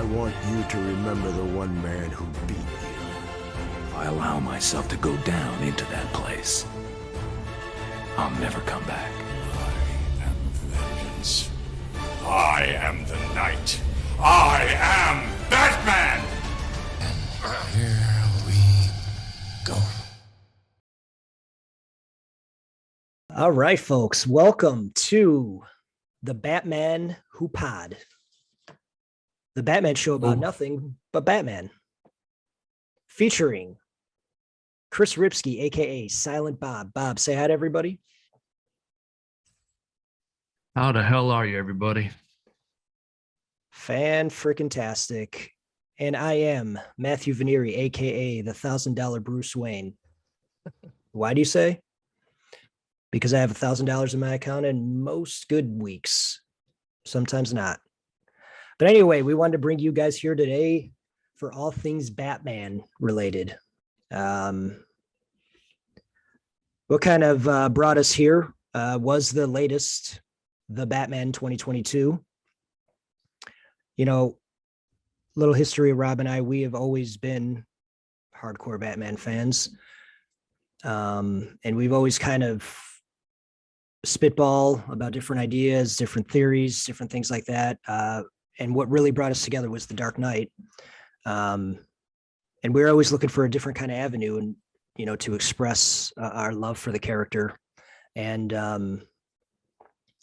I want you to remember the one man who beat you. If I allow myself to go down into that place, I'll never come back. I am vengeance. I am the night. I am Batman! And here we go. All right, folks, welcome to the Batman Who Pod, the Batman show about nothing but Batman, featuring Chris Ripsky, aka Silent Bob. Bob, say hi to everybody. How the hell are you, everybody? Fan-freaking-tastic. And I am Matthew Venieri, aka the $1,000 Bruce Wayne. Why do you say? Because I have $1,000 in my account and most good weeks, sometimes not. But anyway, we wanted to bring you guys here today for all things Batman related. What kind of brought us here was the latest, The Batman 2022. You know, little history of Rob and I, we have always been hardcore Batman fans. And we've always kind of spitball about different ideas, different theories, different things like that. And what really brought us together was The Dark Knight. And we were always looking for a different kind of avenue and, you know, to express our love for the character. And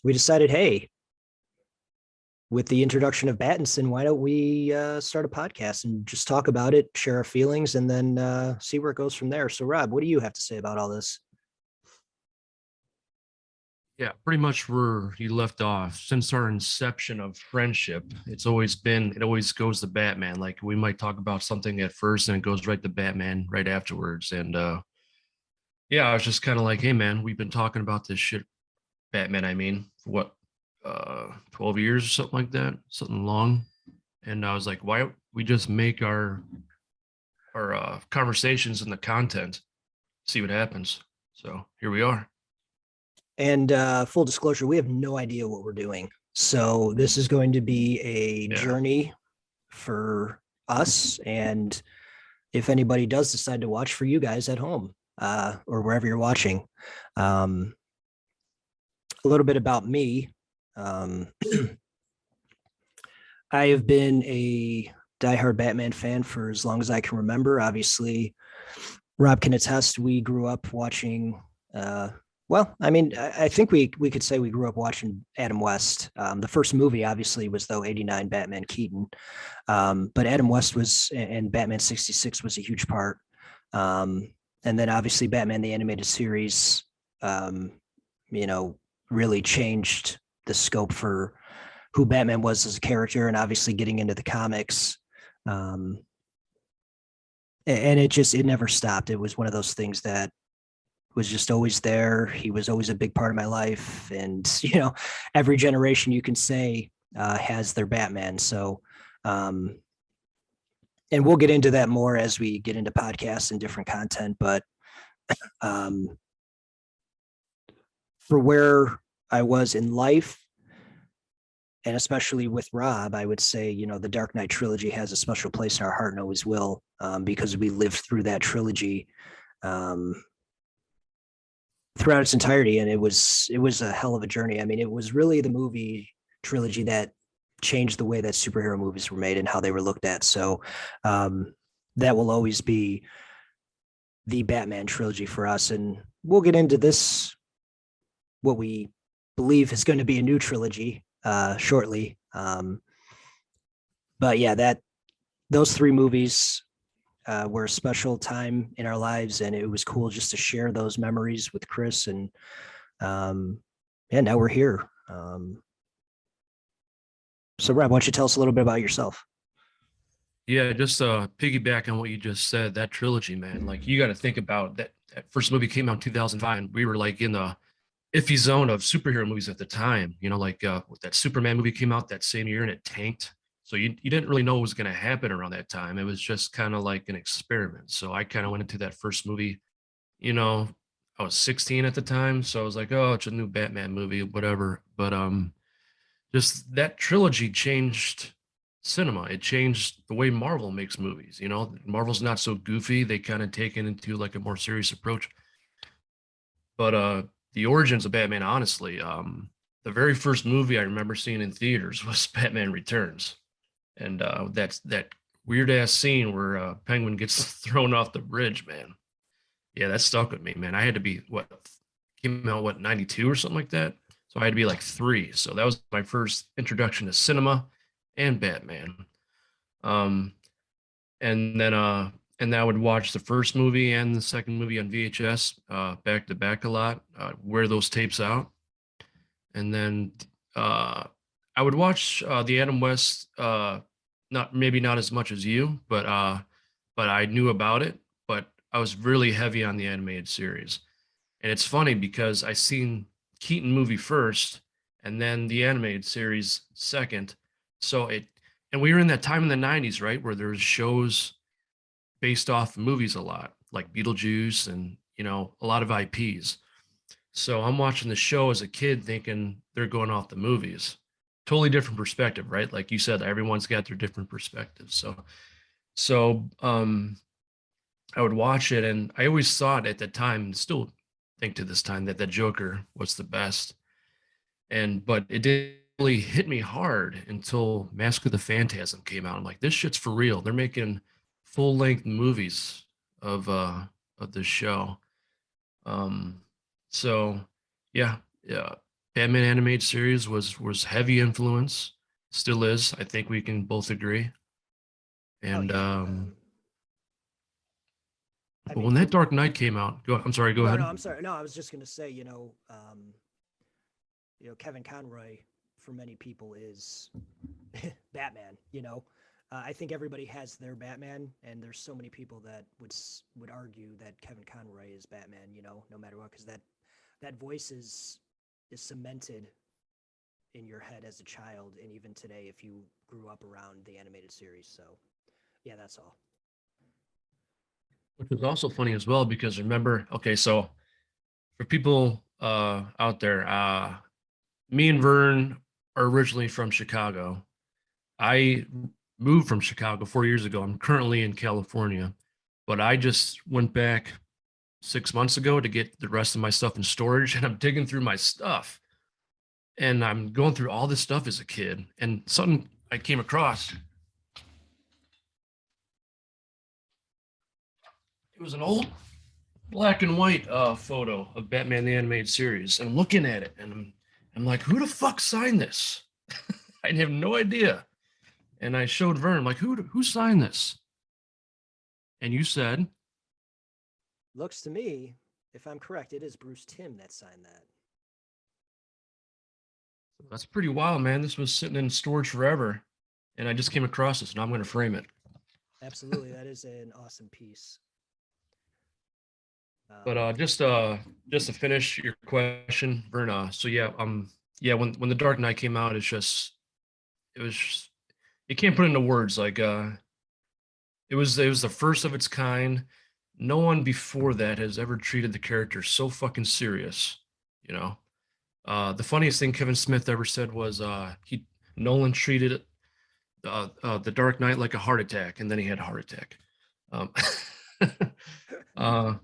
we decided, hey, with the introduction of Battinson, why don't we start a podcast and just talk about it, share our feelings, and then see where it goes from there. So, Rob, what do you have to say about all this? Yeah, pretty much where you left off. Since our inception of friendship, it always goes to Batman. Like, we might talk about something at first and it goes right to Batman right afterwards. And yeah, I was just kind of like, hey man, we've been talking about this shit, Batman, I mean, for what, 12 years or something like that, something long. And I was like, why don't we just make our conversations and the content, see what happens. So here we are. And full disclosure, we have no idea what we're doing. So this is going to be a journey for us. And if anybody does decide to watch, for you guys at home or wherever you're watching, a little bit about me. I have been a diehard Batman fan for as long as I can remember. Obviously, Rob can attest, we grew up watching well, I mean, I think we could say we grew up watching Adam West. The first movie, obviously, was though '89 Batman Keaton, but Adam West was, and Batman '66 was a huge part. And then obviously Batman the Animated Series, you know, really changed the scope for who Batman was as a character, and obviously getting into the comics. And it never stopped. It was one of those things that was just always there. He was always a big part of my life. And, you know, every generation you can say has their Batman. So, and we'll get into that more as we get into podcasts and different content. But for where I was in life, and especially with Rob, I would say, you know, the Dark Knight trilogy has a special place in our heart and always will, because we lived through that trilogy throughout its entirety. And it was a hell of a journey. I mean, it was really the movie trilogy that changed the way that superhero movies were made and how they were looked at. So that will always be the Batman trilogy for us. And we'll get into this, what we believe is going to be a new trilogy shortly. But yeah, those three movies were a special time in our lives, and it was cool just to share those memories with Chris. And yeah, now we're here. So Rob, why don't you tell us a little bit about yourself? Yeah, just piggyback on what you just said, that trilogy, man. Like, you got to think about that. That first movie came out in 2005, and we were like in the iffy zone of superhero movies at the time. You know, like that Superman movie came out that same year and it tanked. So you didn't really know what was going to happen around that time. It was just kind of like an experiment. So I kind of went into that first movie, you know, I was 16 at the time. So I was like, oh, it's a new Batman movie, whatever. But just that trilogy changed cinema. It changed the way Marvel makes movies. You know, Marvel's not so goofy. They kind of take it into like a more serious approach. But the origins of Batman, honestly, the very first movie I remember seeing in theaters was Batman Returns, and that's that weird ass scene where Penguin gets thrown off the bridge. Man, yeah, that stuck with me, man. I had to be what came out what 92 or something like that, so I had to be like 3. So that was my first introduction to cinema and Batman. Um, and then I would watch the first movie and the second movie on VHS back to back a lot, wear those tapes out, and then uh, I would watch the Adam West, not maybe not as much as you, but I knew about it. But I was really heavy on the animated series, and it's funny because I seen Keaton movie first, and then the animated series second. So it, and we were in that time in the '90s, right, where there was shows based off movies a lot, like Beetlejuice and a lot of IPs. So I'm watching the show as a kid thinking they're going off the movies. Totally different perspective, right? Like you said, everyone's got their different perspectives. So I would watch it and I always thought at the time, and still think to this time, that the Joker was the best. And but it didn't really hit me hard until Mask of the Phantasm came out. I'm like, this shit's for real. They're making full length movies of this show. Um so yeah, yeah. Batman animated series was heavy influence, still is. I think we can both agree. Oh And yeah. I but mean, when that for Dark Knight came out, I'm sorry, go no, ahead. no, I'm sorry. No, I was just gonna say, Kevin Conroy for many people is Batman. I think everybody has their Batman, and there's so many people that would argue that Kevin Conroy is Batman. No matter what, because that voice is cemented in your head as a child, and even today, if you grew up around the animated series. So, yeah, that's all. Which was also funny as well because remember, okay, so for people out there, me and Vern are originally from Chicago. I moved from Chicago 4 years ago. I'm currently in California, but I just went back 6 months ago to get the rest of my stuff in storage, and I'm digging through my stuff, and I'm going through all this stuff as a kid, and something I came across. It was an old black and white photo of Batman the Animated Series, and I'm looking at it, and I'm like, who the fuck signed this? I have no idea. And I showed Vern, like, who signed this? And you said, Looks to me, if I'm correct, it is Bruce Timm that signed that. that's pretty wild, man. This was sitting in storage forever. And I just came across this and I'm going to frame it. Absolutely, that is an awesome piece. But just to finish your question, Verna. So yeah, yeah, when the Dark Knight came out, it was just, you can't put it into words. Like it was the first of its kind. No one before that has ever treated the character so fucking serious, you know. The funniest thing Kevin Smith ever said was he Nolan treated the Dark Knight like a heart attack, and then he had a heart attack. Um,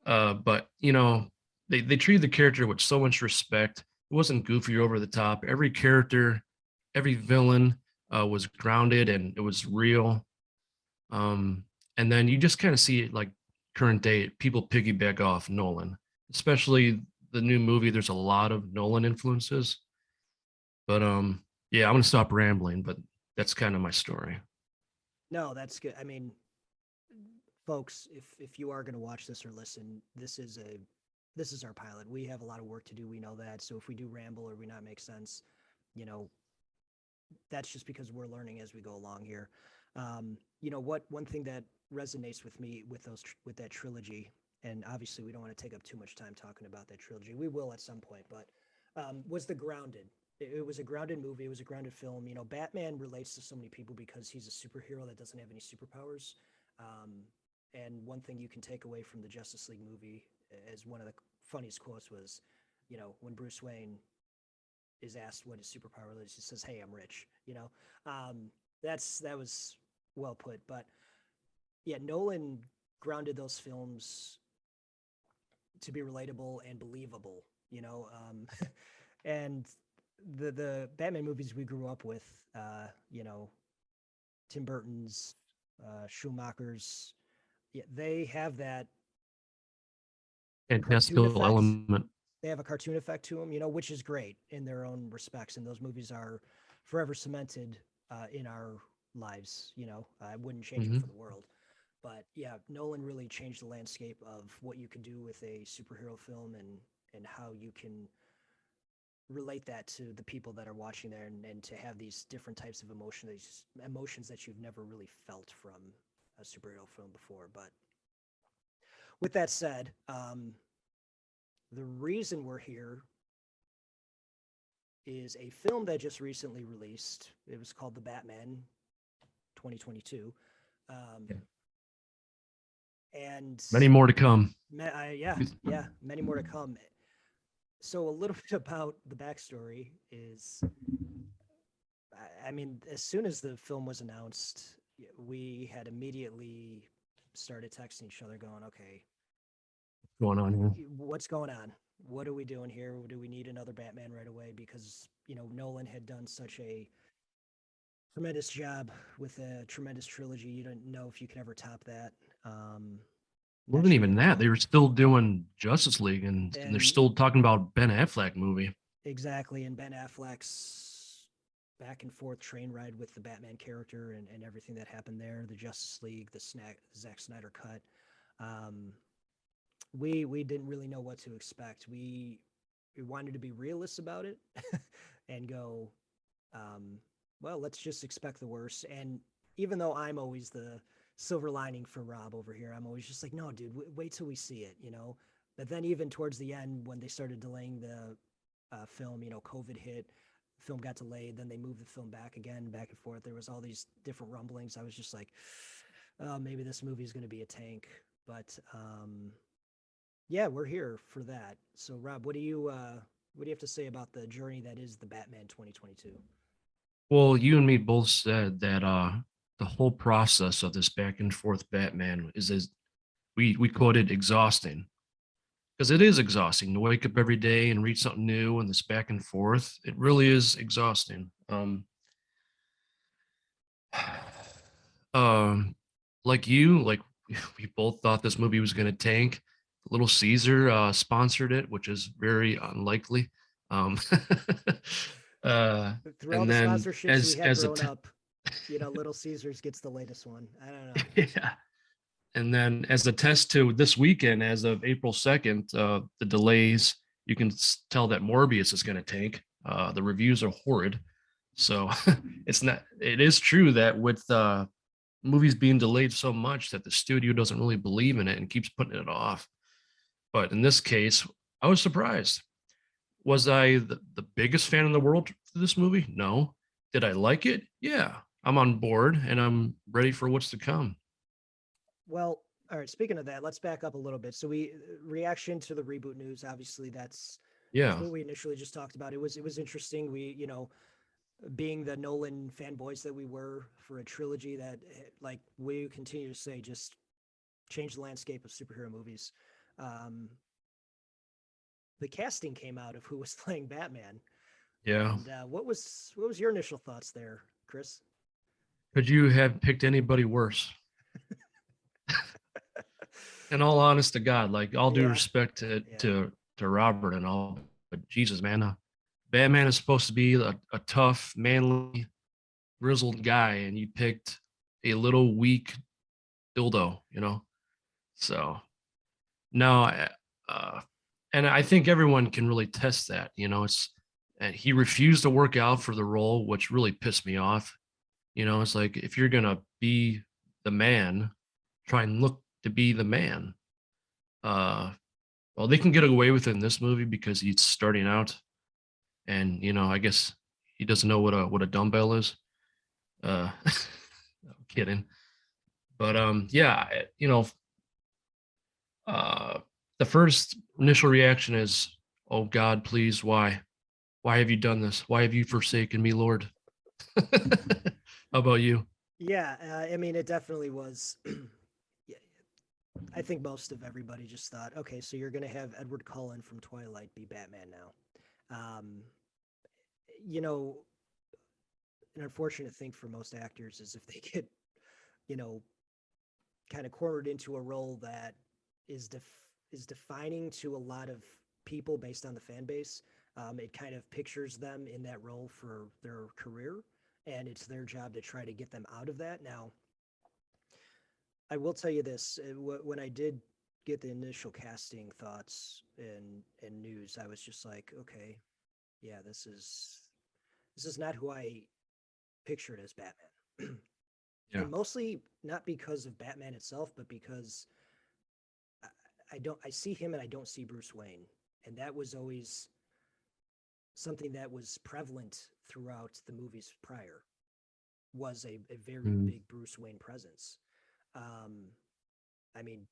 uh, but they treated the character with so much respect. It wasn't goofy or over the top. Every character, every villain was grounded and it was real. Um, and then you just kind of see it like current day people piggyback off Nolan, especially the new movie. There's a lot of Nolan influences. But yeah, I'm gonna stop rambling. But that's kind of my story. No, that's good. I mean, folks, if you are going to watch this or listen, this is our pilot. We have a lot of work to do. We know that. So if we do ramble or we not make sense, you know, that's just because we're learning as we go along here. One thing that resonates with me with that trilogy, and obviously we don't want to take up too much time talking about that trilogy. We will at some point, but was the grounded. It was a grounded movie. It was a grounded film. Batman relates to so many people because he's a superhero that doesn't have any superpowers. Um, and one thing you can take away from the Justice League movie, as one of the funniest quotes was, when Bruce Wayne is asked what his superpower is, he says, "Hey, I'm rich." that was well put. But yeah, Nolan grounded those films to be relatable and believable, you know. And the Batman movies we grew up with, you know, Tim Burton's, Schumacher's, yeah, they have that cartoon Fantastical effect. element. They have a cartoon effect to them, you know, which is great in their own respects. And those movies are forever cemented in our lives. You know, I wouldn't change them Hmm. for the world. But yeah, Nolan really changed the landscape of what you can do with a superhero film and how you can relate that to the people that are watching there and to have these different types of emotions that you've never really felt from a superhero film before. But with that said, the reason we're here is a film that just recently released. It was called The Batman 2022. Um, Yeah. and Many more to come. yeah, many more to come. So a little bit about the backstory is, I mean, as soon as the film was announced, we had immediately started texting each other going, okay, Going on here. what's going on? What are we doing here? Do we need another Batman right away? Because, you know, Nolan had done such a tremendous job with a tremendous trilogy. You don't know if you could ever top that. Wasn't even that. They were still doing Justice League, and they're And still talking about Ben Affleck movie. exactly. And Ben Affleck's back and forth train ride with the Batman character and everything that happened there, the Justice League, the Zack Snyder cut. Um, we didn't really know what to expect. We wanted to be realists about it and go, well, let's just expect the worst. And even though I'm always the silver lining for Rob over here, I'm always just like, no, dude, wait till we see it, you know. But then even towards the end, when they started delaying the film, you know, COVID hit, the film got delayed, then they moved the film back again, back and forth. There was all these different rumblings. I was just like, oh, maybe this movie is going to be a tank. But yeah, we're here for that. So, Rob, what do you have to say about the journey that is the Batman 2022? Well, you and me both said that the whole process of this back and forth Batman is we quoted exhausting, because it is exhausting to wake up every day and read something new and this back and forth. It really is exhausting. Um, like you, like we both thought this movie was going to tank. Little Caesar sponsored it, which is very unlikely. Um, Through all and the then sponsorships we had as a grown up, you know, Little Caesars gets the latest one. I don't know. yeah, and then as a test to this weekend, as of April 2nd, the delays, you can tell that Morbius is going to tank. The reviews are horrid, so it's not. It is true that with movies being delayed so much that the studio doesn't really believe in it and keeps putting it off. But in this case, I was surprised. Was I the biggest fan in the world for this movie? No. Did I like it? Yeah. I'm on board and I'm ready for what's to come. Well, all right. Speaking of that, let's back up a little bit. So we reaction to the reboot news. Obviously, that's Yeah. what we initially just talked about. It was interesting. We, you know, being the Nolan fanboys that we were for a trilogy that, like we continue to say, just changed the landscape of superhero movies. Um, the casting came out of who was playing Batman. Yeah. And what was your initial thoughts there, Chris? Could you have picked anybody worse? In all honest to God, like all due Yeah. respect Yeah. to Robert and all, but Jesus, man, Batman is supposed to be a tough, manly, grizzled guy, and you picked a little weak dildo, you know. So no, and I think everyone can really test that. You know, it's and he refused to work out for the role, which really pissed me off. You know, it's like if you're gonna be the man, try and look to be the man. Uh, well, they can get away with it in this movie because he's starting out, and you know, I guess he doesn't know what a dumbbell is. I'm kidding, but yeah, you know, uh, the first initial reaction is, "Oh God, please, why? Why have you done this? Why have you forsaken me, Lord?" How about you? Yeah, I mean, it definitely was. Yeah, I think most of everybody just thought, okay, so you're going to have Edward Cullen from Twilight be Batman now. You know, an unfortunate thing for most actors is if they get, you know, kind of cornered into a role that is is defining to a lot of people based on the fan base. It kind of pictures them in that role for their career, and it's their job to try to get them out of that. Now, I will tell you this: when I did get the initial casting thoughts and news, I was just like, okay, yeah, this is not who I pictured as Batman. Yeah. And mostly not because of Batman itself, but because I, I see him and I don't see Bruce Wayne, and that was always something that was prevalent throughout the movies prior. Was a very Mm. big Bruce Wayne presence. Um, I mean,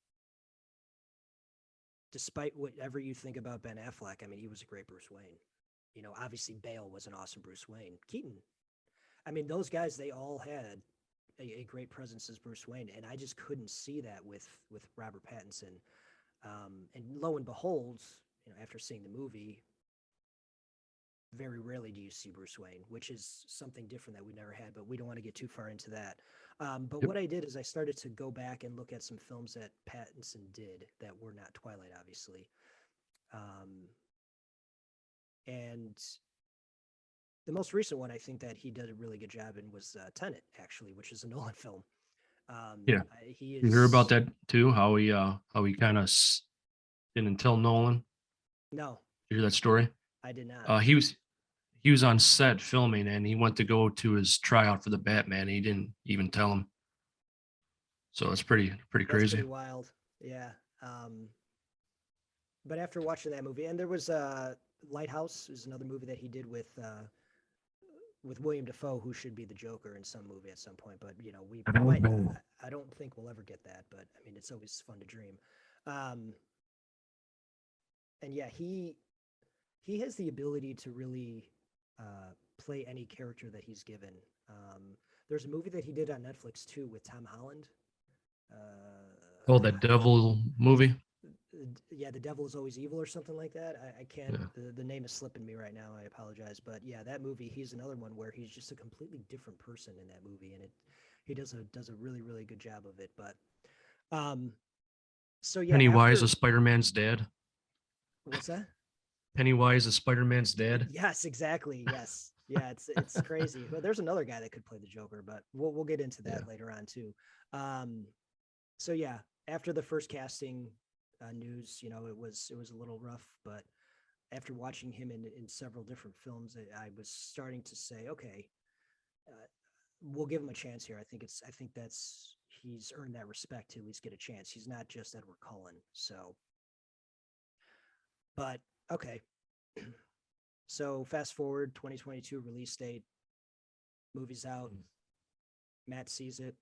despite whatever you think about Ben Affleck, I mean, he was a great Bruce Wayne. You know, obviously Bale was an awesome Bruce Wayne. Keaton, I mean, those guys, they all had a great presence as Bruce Wayne, and I just couldn't see that with Robert Pattinson. And lo and behold, you know, after seeing the movie, very rarely do you see Bruce Wayne, which is something different that we never had. But we don't want to get too far into that. But Yep. what I did is I started to go back and look at some films that Pattinson did that were not Twilight, obviously. Um, and the most recent one I think that he did a really good job in was Tenet, actually, which is a Nolan film. Yeah. He You hear about is that too? How he kind of didn't tell Nolan. no, You hear that story? I did not. He was on set filming, and he went to go to his tryout for the Batman. And he didn't even tell him. So it's pretty That's crazy. pretty wild. Yeah. Um, but after watching that movie, and there was Lighthouse is another movie that he did with William Defoe, who should be the Joker in some movie at some point. But you know, we might. I don't think we'll ever get that. But I mean, it's always fun to dream. Um, and yeah, he has the ability to really play any character that he's given. There's a movie that he did on Netflix too with Tom Holland. Oh, that Devil movie. Yeah, The Devil is Always Evil or something like that. I can't. Yeah. The name is slipping me right now. I apologize, but yeah, that movie. He's another one where he's just a completely different person in that movie, and he does a really good job of it. But um, so yeah, Pennywise after is Spider-Man's dad. what's that? Pennywise is Spider-Man's dad. Yes, exactly. Yes. Yeah, it's crazy. Well, there's another guy that could play the Joker, but we'll get into that Yeah. later on too. Um, so yeah, after the first casting news, you know, it was a little rough, but after watching him in several different films, I was starting to say, okay, uh, we'll give him a chance here. I think that's he's earned that respect to at least get a chance. He's not just Edward Cullen. So, but okay. So fast forward 2022 release date, movie's out. Matt sees it.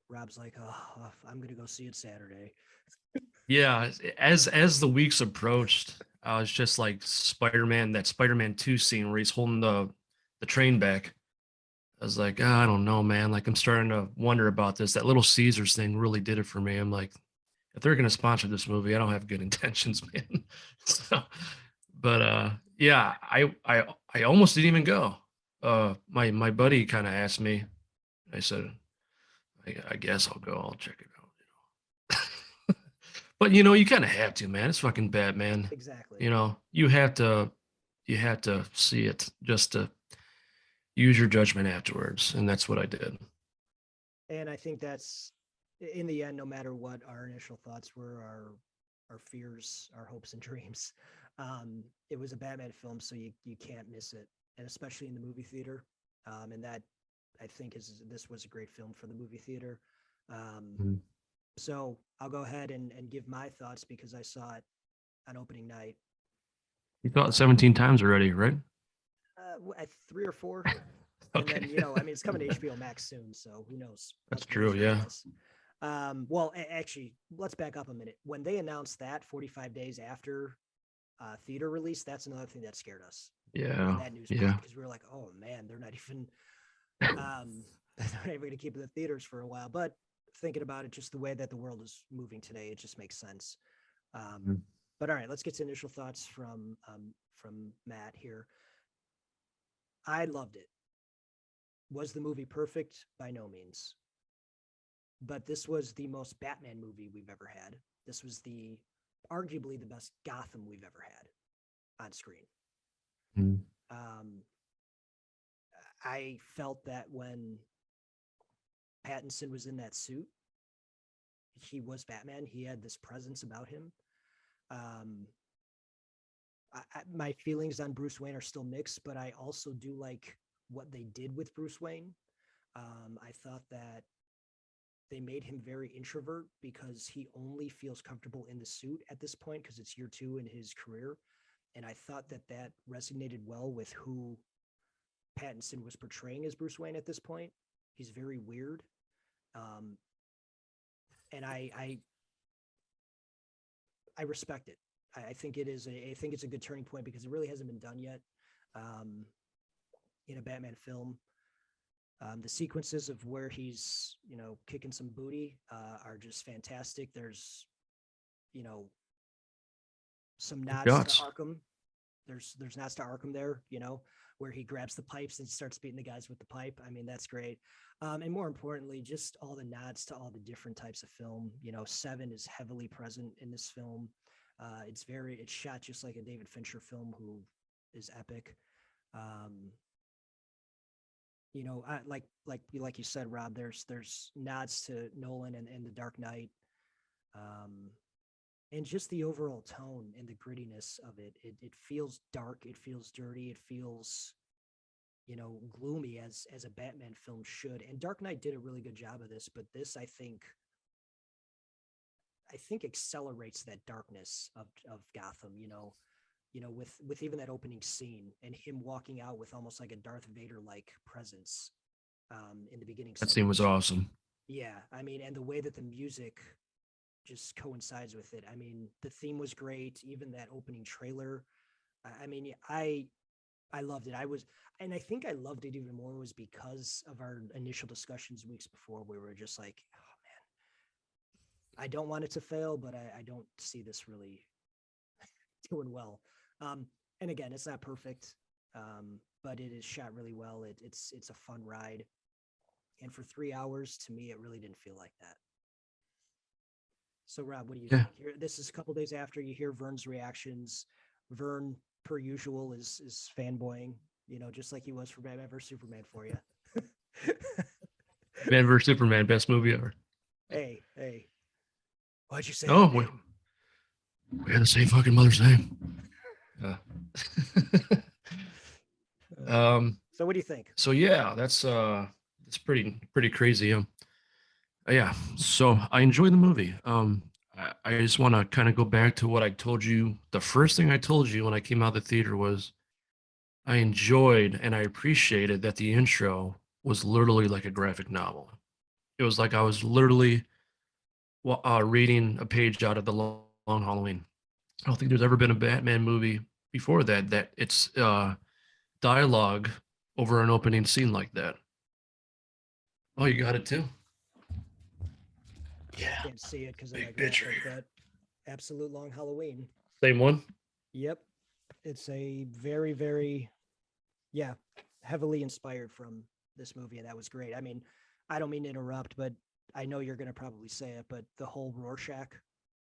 Rob's like, oh, I'm gonna go see it Saturday. Yeah, as the weeks approached, I was just like Spider-Man, that Spider-Man 2 scene where he's holding the train back. I was like, "Ah, I don't know, man. Like I'm starting to wonder about this. That Little Caesars thing really did it for me. I'm like, if they're gonna sponsor this movie, I don't have good intentions, man. So, but yeah, I almost didn't even go. My buddy kind of asked me. I said, I guess I'll go. I'll check it out. But you kind of have to, man. It's fucking Batman. Exactly. You have to see it just to use your judgment afterwards, and that's what I did. And I think that's in the end, no matter what our initial thoughts were, our fears, our hopes and dreams, it was a Batman film, so you can't miss it, and especially in the movie theater. And that I think is this was a great film for the movie theater. Um, Mhm. so I'll go ahead and give my thoughts because I saw it on opening night. You thought 17 times already, right? At three or four, and then Okay. I mean it's coming to HBO Max soon, so who knows? That's How crazy true, it yeah. is. Well, actually, let's back up a minute. When they announced that 45 days after theater release, that's another thing that scared us when Yeah. that news Yeah. broke because we were like, oh man, they're not even. Um, they're not even going to keep it in the theaters for a while. But thinking about it, just the way that the world is moving today, it just makes sense. But all right, let's get to initial thoughts from Matt here. I loved it. Was the movie perfect? By no means. But this was the most Batman movie we've ever had. This was arguably the best Gotham we've ever had on screen. Mm. I felt that when Pattinson was in that suit, he was Batman. He had this presence about him. My feelings on Bruce Wayne are still mixed, but I also do like what they did with Bruce Wayne. I thought that they made him very introvert because he only feels comfortable in the suit at this point because it's year 2 in his career. And I thought that resonated well with who Pattinson was portraying as Bruce Wayne at this point. He's very weird. And I respect it. I think it's a good turning point because it really hasn't been done yet in a Batman film. The sequences of where he's, kicking some booty are just fantastic. There's, some nods to Arkham. There's nods to Arkham there, where he grabs the pipes and starts beating the guys with the pipe. I mean, that's great. And more importantly, just all the nods to all the different types of film. Seven is heavily present in this film. It's shot just like a David Fincher film, who is epic. Like you said, Rob, there's nods to Nolan and The Dark Knight. And just the overall tone and the grittiness of it. It feels dark. It feels dirty. It feels, gloomy as a Batman film should. And Dark Knight did a really good job of this, but this, I think accelerates that darkness of Gotham, with even that opening scene and him walking out with almost like a Darth Vader-like presence in the beginning. That scene was awesome. Yeah. I mean, and the way that the music just coincides with it. I mean, the theme was great. Even that opening trailer. I mean, I loved it. And I think I loved it even more was because of our initial discussions weeks before. We were just like, oh man, I don't want it to fail, but I don't see this really doing well. And again, it's not perfect, but it is shot really well. It's a fun ride. And for 3 hours, to me, it really didn't feel like that. So, Rob, what do you think? This is a couple days after you hear Vern's reactions. Vern, per usual, is fanboying, just like he was for Batman vs. Superman for you. Batman vs. Superman, best movie ever. Hey. Why'd you say that? We had the same fucking mother's name. So what do you think? So yeah, that's pretty crazy. Yeah, so I enjoyed the movie. I just want to kind of go back to what I told you. The first thing I told you when I came out of the theater was I enjoyed and I appreciated that the intro was literally like a graphic novel. It was like I was literally reading a page out of The Long Halloween. I don't think there's ever been a Batman movie before that it's dialogue over an opening scene like that. Oh, you got it too? Yeah. I can't see it because of big picture here. But Absolute Long Halloween. Same one? Yep. It's a very, very, heavily inspired from this movie, and that was great. I mean, I don't mean to interrupt, but I know you're going to probably say it, but the whole Rorschach,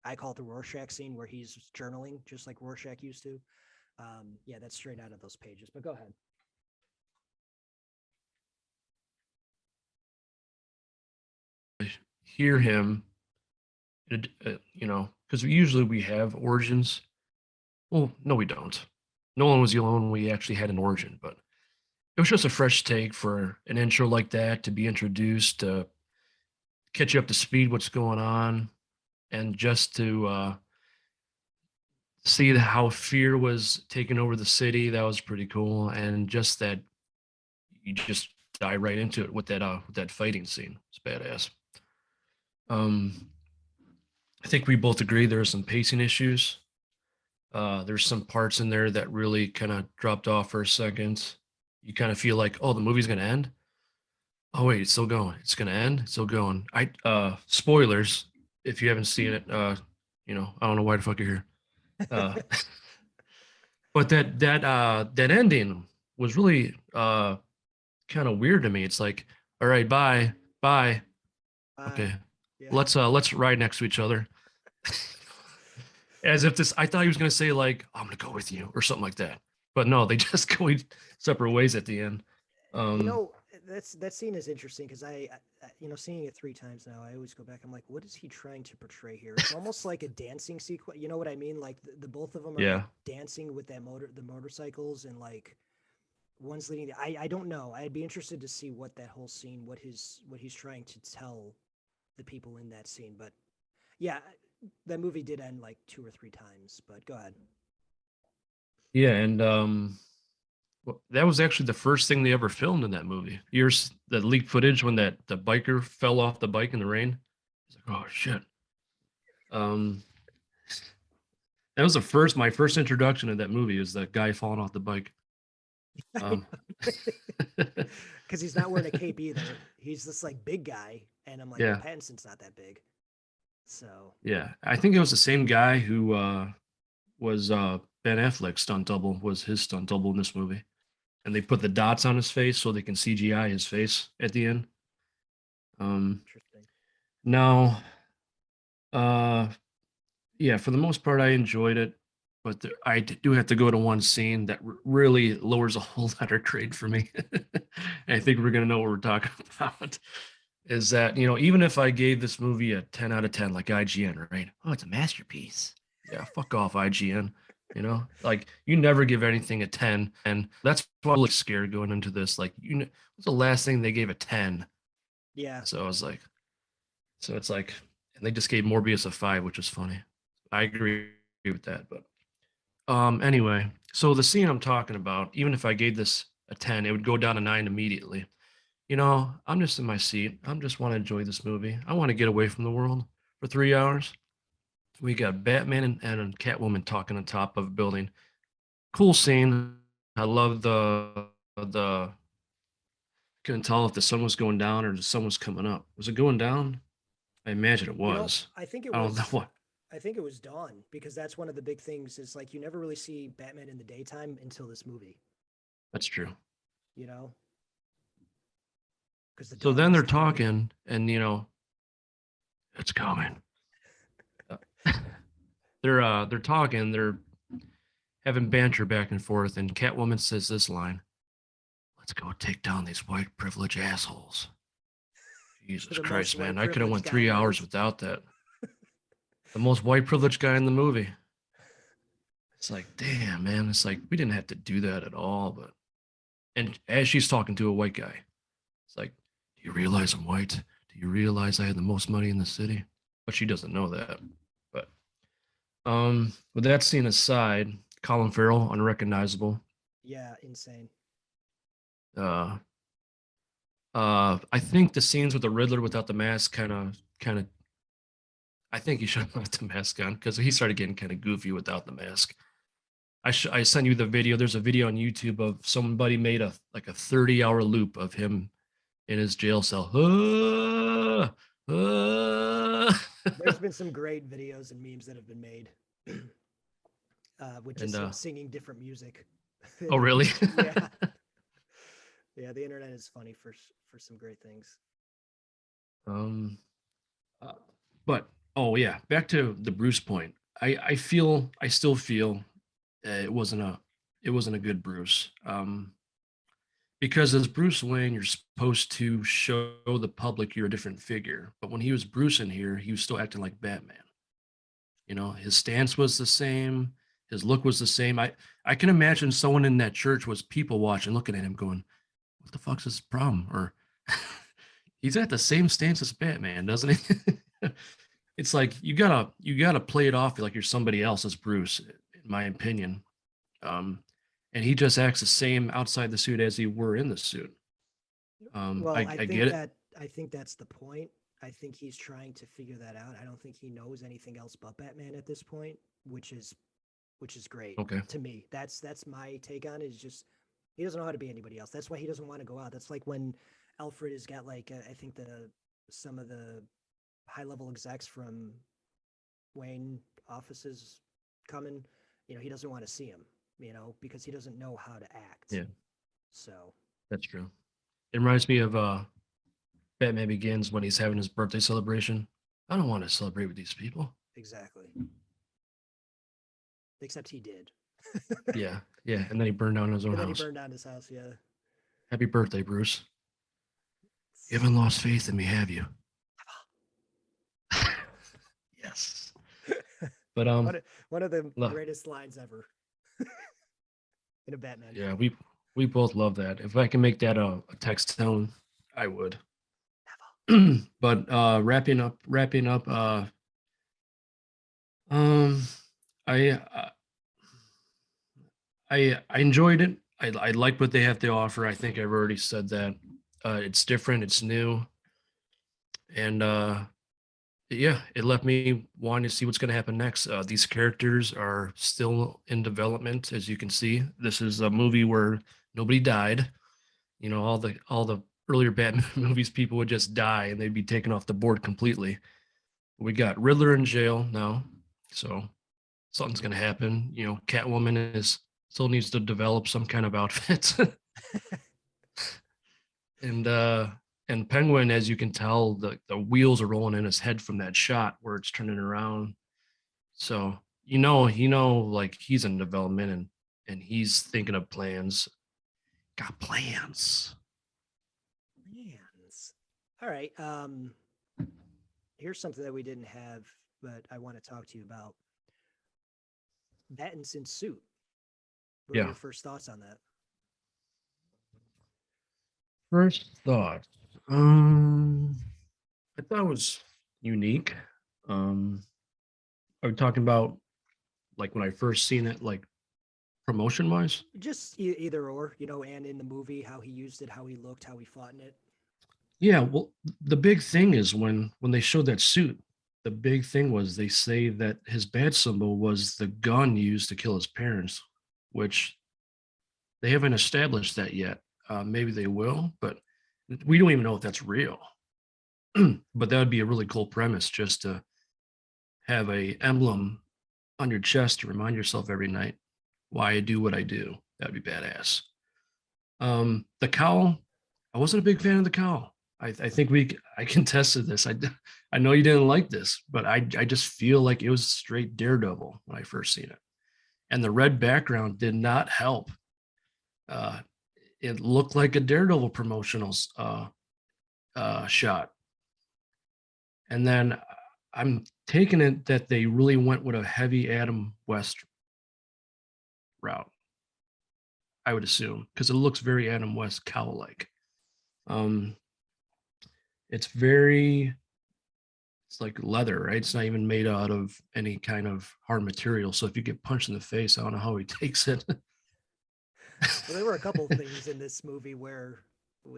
I call it the Rorschach scene where he's journaling just like Rorschach used to. That's straight out of those pages, but go ahead. Hear him, because usually we have origins. Well, no, we don't. Nolan was the only one we actually had an origin, but it was just a fresh take for an intro like that to be introduced, to catch you up to speed what's going on, and just to see how fear was taking over the city. That was pretty cool, and just that you just dive right into it with that fighting scene. It's badass. I think we both agree there are some pacing issues. There's some parts in there that really kind of dropped off for a second. You kind of feel like, oh, the movie's going to end. Oh wait, it's still going. It's gonna end. It's still going. Spoilers if you haven't seen it. I don't know why the fuck you're here. Uh, but that ending was really kind of weird to me. It's like, all right, bye, bye. Okay, Yeah. let's ride next to each other. As if this, I thought he was gonna say like, I'm gonna go with you or something like that. But no, they just go separate ways at the end. You Um, know, that scene is interesting because seeing it 3 times now, I always go back. I'm like, what is he trying to portray here? It's almost like a dancing sequence. You know what I mean? Like the both of them are like yeah, dancing with the motorcycles, and like one's leading. I don't know. I'd be interested to see what that whole scene, what he's trying to tell the people in that scene. But yeah, that movie did end like 2 or 3 times. But go ahead. yeah, and well, that was actually the first thing they ever filmed in that movie. Yours, the leaked footage when the biker fell off the bike in the rain. It's like, oh shit. Um, that was my first introduction to that movie is that guy falling off the bike. Um, Because he's not wearing a cape either. He's this like big guy, and I'm like, well, yeah, Pattinson's not that big, so yeah. I think it was the same guy who was Ben Affleck's stunt double was his stunt double in this movie, and they put the dots on his face so they can CGI his face at the end. interesting. Now, uh, yeah, for the most part, I enjoyed it, but do have to go to one scene that really lowers a whole lot of grade for me. And I think we're gonna know what we're talking about. Is that even if I gave this movie a 10 out of 10, like IGN, right? Oh, it's a masterpiece. Yeah, fuck off, IGN. Like you never give anything a 10, and that's why I'm really scared going into this. Like, what's the last thing they gave a 10? Yeah, So I was like, it's like, and they just gave Morbius a 5, which is funny. I agree with that, but anyway, so the scene I'm talking about, even if I gave this a 10, it would go down to 9 immediately. I'm just in my seat. I just want to enjoy this movie. I want to get away from the world for 3 hours. We got Batman and Catwoman talking on top of a building. Cool scene. I love the couldn't tell if the sun was going down or the sun was coming up. Was it going down? I imagine it was. I think it I don't know was. what. I think it was Dawn because that's one of the big things. Is like you never really see Batman in the daytime until this movie. That's true. You know, because the So dawn then is they're time. talking, and it's coming. Uh, they're talking. They're having banter back and forth, and Catwoman says this line: "Let's go take down these white privilege assholes." Jesus The most Christ, white man! I could have privileged went guy on 3 hours earth. without that. The most white privileged guy in the movie. It's like, damn, man. It's like we didn't have to do that at all. But and as she's talking to a white guy, it's like, do you realize I'm white? Do you realize I had the most money in the city? But she doesn't know that. But with that scene aside, Colin Farrell, unrecognizable. Yeah, insane. Uh, I think the scenes with the Riddler without the mask kind of. I think he should have left the mask on because he started getting kind of goofy without the mask. I sent you the video. There's a video on YouTube of somebody made a 30-hour loop of him in his jail cell. Ah, ah. There's been some great videos and memes that have been made with And just him singing different music. oh really? Yeah, yeah. The internet is funny for some great things. um uh, but oh yeah, back to the Bruce point. I still feel it wasn't a good Bruce. Because as Bruce Wayne, you're supposed to show the public you're a different figure. But when he was Bruce in here, he was still acting like Batman. His stance was the same, his look was the same. I can imagine someone in that church was people watching, looking at him, going, "What the fuck's his problem?" Or he's at the same stance as Batman, doesn't he? It's like you gotta play it off like you're somebody else as Bruce, in my opinion. Um, and he just acts the same outside the suit as he were in the suit. Well, I get it. I think that's the point. I think he's trying to figure that out. I don't think he knows anything else but Batman at this point, which is great Okay. to me. That's my take on it. Is just he doesn't know how to be anybody else. That's why he doesn't want to go out. That's like when Alfred has got like I think some of the high level execs from Wayne offices coming. He doesn't want to see him. Because he doesn't know how to act. Yeah, So that's true. It reminds me of Batman Begins when he's having his birthday celebration. I don't want to celebrate with these people. exactly. Except he did. Yeah, yeah. And then he burned down his own And then he house. burned down his house. Yeah. Happy birthday, Bruce. You haven't lost faith in me, have you? Yes. But One of the look, greatest lines ever in a Batman. yeah, we both love that. If I can make that a text tone, I would. But wrapping up, um, I I enjoyed it. I like what they have to offer. I think I've already said that. It's different, it's new, and yeah, it left me wanting to see what's going to happen next. These characters are still in development, as you can see. This is a movie where nobody died. All the earlier Batman movies, people would just die and they'd be taken off the board completely. We got Riddler in jail now, so something's going to happen. Catwoman is still needs to develop some kind of outfit. And Penguin, as you can tell, the wheels are rolling in his head from that shot where it's turning around. So like he's in development and he's thinking of plans. Got plans. Plans. All right. Here's something that we didn't have, but I want to talk to you about. Battinson's suit. What are Yeah. your first thoughts on that? First thought. I thought it was unique. Are we talking about like when I first seen it, like promotion wise? Just either or, and in the movie, how he used it, how he looked, how he fought in it. Yeah, well, the big thing is when they showed that suit, the big thing was they say that his bat symbol was the gun used to kill his parents, which they haven't established that yet. Maybe they will, but we don't even know if that's real. But that would be a really cool premise, just to have a emblem on your chest to remind yourself every night why I do what I do. That'd be badass. The cowl, I wasn't a big fan of the cowl. I think I contested this. I know you didn't like this, but I just feel like it was straight Daredevil when I first seen it. And the red background did not help. It looked like a Daredevil promotional shot. And then I'm taking it that they really went with a heavy Adam West route, I would assume, because it looks very Adam West cowl-like. It's like leather, right? It's not even made out of any kind of hard material. So if you get punched in the face, I don't know how he takes it. Well, there were a couple of things in this movie where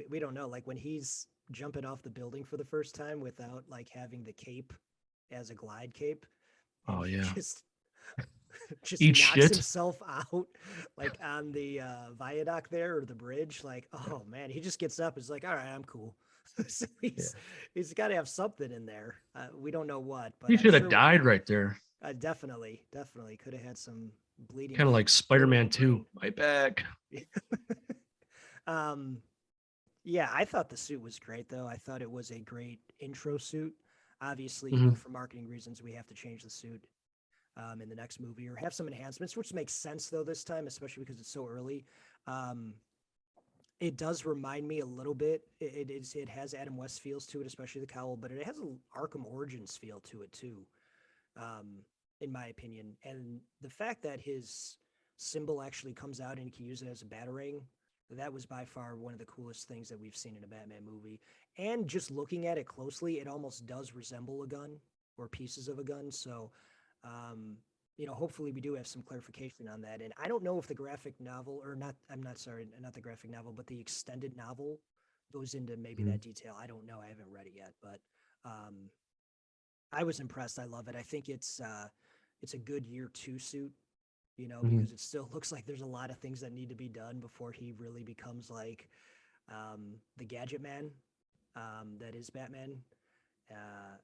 we don't know, like when he's jumping off the building for the first time without like having the cape as a glide cape. Oh he yeah. just Eat knocks shit. himself out like on the viaduct there or the bridge. Like, oh man, he just gets up. It's like, all right, I'm cool. So he's got to have something in there. We don't know what, but He I'm should have sure died right there. definitely could have had some bleeding. Kind of like Spider-Man 2. brain. My back. Yeah, I thought the suit was great though. I thought it was a great intro suit. Obviously, for marketing reasons, we have to change the suit in the next movie or have some enhancements, which makes sense though this time, especially because it's so early. It does remind me a little bit. It has Adam West feels to it, especially the cowl, but it has an Arkham Origins feel to it too, in my opinion. And the fact that his symbol actually comes out and he can use it as a batarang, that was by far one of the coolest things that we've seen in a Batman movie. And just looking at it closely, it almost does resemble a gun or pieces of a gun. So, hopefully we do have some clarification on that. And I don't know if the graphic novel not the graphic novel, but the extended novel goes into maybe that detail. I don't know. I haven't read it yet, but I was impressed. I love it. I think it's a good year 2 suit, because it still looks like there's a lot of things that need to be done before he really becomes like the Gadget Man, that is Batman. Uh,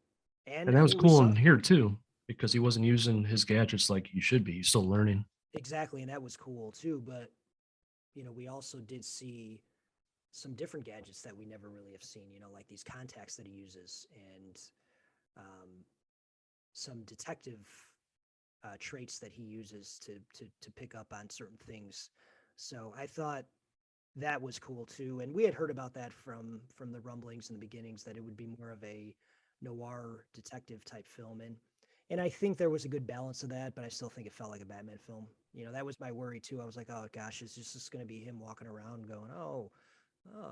and And that I was mean, we cool saw in here too, because he wasn't using his gadgets like he should be. He's still learning. exactly, and that was cool too. But we also did see some different gadgets that we never really have seen. Like these contacts that he uses, and um, some detective traits that he uses to pick up on certain things. So I thought that was cool too, and we had heard about that from the rumblings in the beginnings that it would be more of a noir detective type film, and I think there was a good balance of that, but I still think it felt like a Batman film. That was my worry too. I was like, oh gosh, is this just going to be him walking around going, oh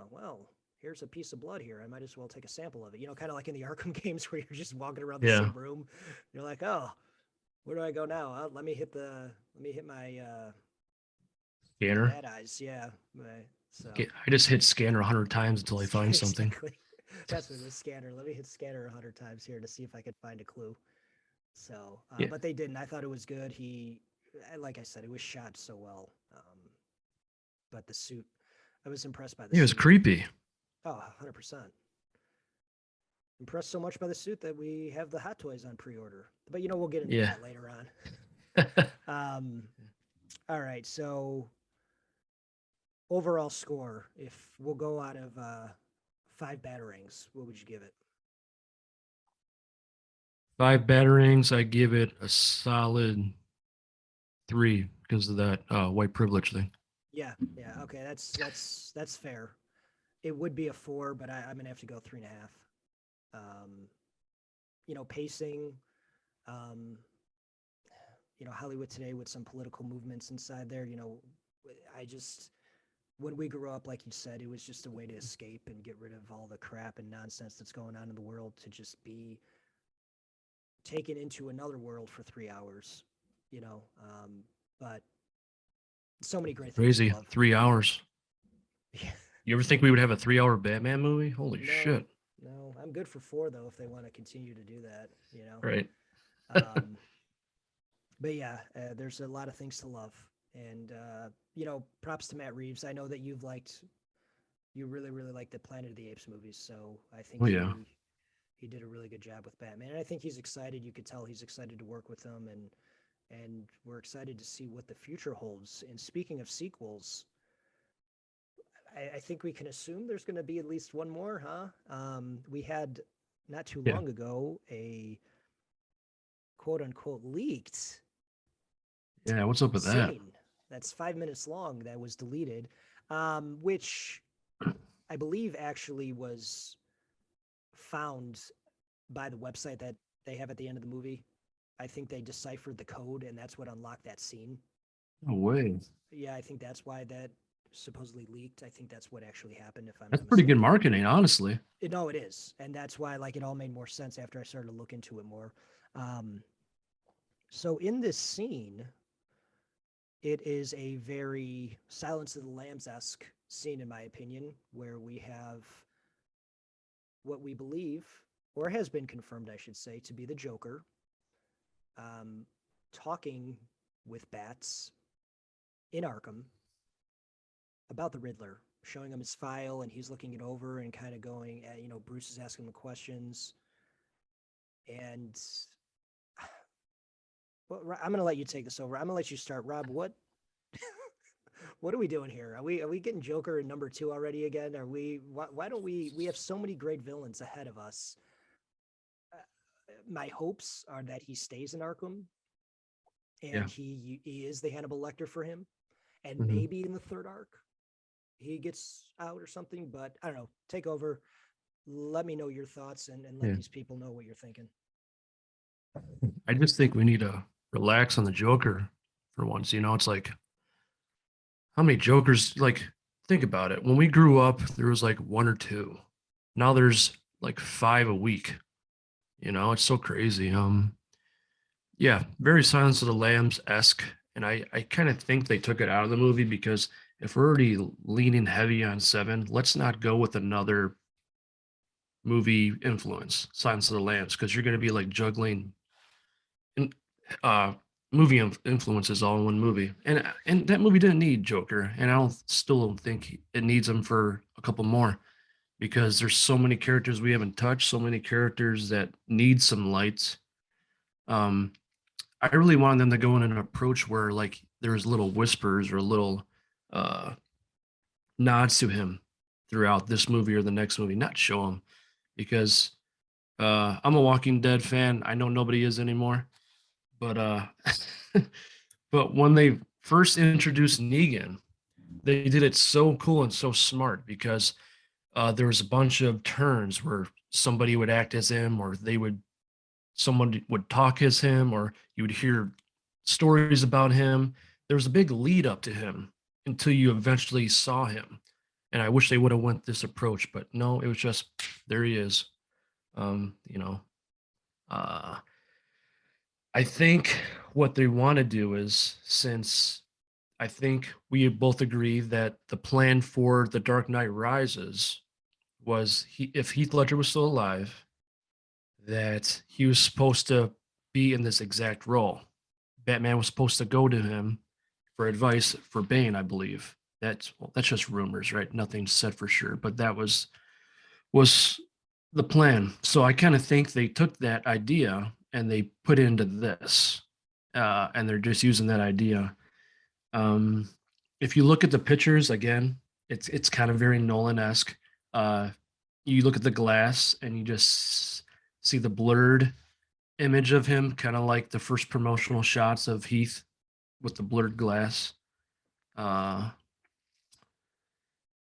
well, here's a piece of blood here. I might as well take a sample of it. Kind of like in the Arkham games where you're just walking around the Yeah. same room. You're like, oh, where do I go now? Let me hit my Scanner. bad eyes. Yeah. So I just hit scanner 100 times until I find something. exactly. That's what it is, scanner. Let me hit scanner 100 times here to see if I could find a clue. So, Yeah. but they didn't. I thought it was good. Like I said, it was shot so well. But the suit, I was impressed by the It was suit. creepy. Oh, 100%. Impressed so much by the suit that we have the Hot Toys on pre-order. But we'll get into Yeah. that later on. All right, so overall score, if we'll go out of 5 batarangs, what would you give it? 5 batarangs, I give it a solid 3 because of that white privilege thing. Yeah, okay, that's fair. It would be a 4, but I'm gonna have to go 3.5. Pacing, Hollywood today with some political movements inside there. I just when we grew up, like you said, it was just a way to escape and get rid of all the crap and nonsense that's going on in the world, to just be taken into another world for 3 hours. But so many great things to Crazy. love. 3 hours. Yeah. You ever think we would have a 3-hour Batman movie? Holy shit. No, I'm good for 4 though if they want to continue to do that. Right. But yeah, there's a lot of things to love, and props to Matt Reeves. I know that you really really like the Planet of the Apes movies, so I think he did a really good job with Batman. And I think he's excited. You could tell he's excited to work with him, and we're excited to see what the future holds. And speaking of sequels, I think we can assume there's going to be at least one more, huh? We had not too long ago a quote unquote leaked Yeah, what's up with that? scene that's 5 minutes long that was deleted, which I believe actually was found by the website that they have at the end of the movie. I think they deciphered the code, and that's what unlocked that scene. No way. Yeah, I think that's why that supposedly leaked. I think that's what actually happened. If I'm That's not pretty good mistaken. marketing, honestly. No, it is, and that's why it all made more sense after I started to look into it more. So in this scene, it is a very Silence of the Lambs-esque scene, in my opinion, where we have what we believe, or has been confirmed, I should say, to be the Joker, talking with Bats in Arkham about the Riddler, showing him his file, and he's looking it over and kind of going, Bruce is asking him questions. And well, I'm going to let you take this over. I'm going to let you start. Rob, what are we doing here? Are we getting Joker in number 2 already again? Why don't we have so many great villains ahead of us? My hopes are that he stays in Arkham, and he is the Hannibal Lecter for him. And maybe in the 3rd arc, he gets out or something, but I don't know. Take over. Let me know your thoughts, and let these people know what you're thinking. I just think we need to relax on the Joker for once. It's like, how many Jokers? Like, think about it. When we grew up, there was like 1 or 2. Now there's like 5 a week. It's so crazy. Yeah, very Silence of the Lambs-esque. And I kind of think they took it out of the movie, because if we're already leaning heavy on 7, let's not go with another movie influence, Silence of the Lambs, because you're going to be like juggling movie influences all in one movie, and that movie didn't need Joker, and I don't think it needs him for a couple more, because there's so many characters we haven't touched, so many characters that need some lights. Um, I really wanted them to go in an approach where like there was little whispers or little uh, nods to him throughout this movie or the next movie, not show him, because I'm a Walking Dead fan. I know nobody is anymore, but but when they first introduced Negan, they did it so cool and so smart, because there was a bunch of turns where somebody would act as him, or someone would talk as him, or you would hear stories about him. There was a big lead up to him until you eventually saw him. And I wish they would have went this approach, but no, it was just there he is. You know, uh, I think what they want to do is, since I think we both agree that the plan for The Dark Knight Rises was if Heath Ledger was still alive, that he was supposed to be in this exact role. Batman was supposed to go to him for advice for Bane, I believe. That's just rumors, right? Nothing's said for sure, but that was the plan. So I kind of think they took that idea and they put it into this, and they're just using that idea. Um, if you look at the pictures again, it's kind of very Nolan-esque. You look at the glass and you just see the blurred image of him, kind of like the first promotional shots of Heath with the blurred glass.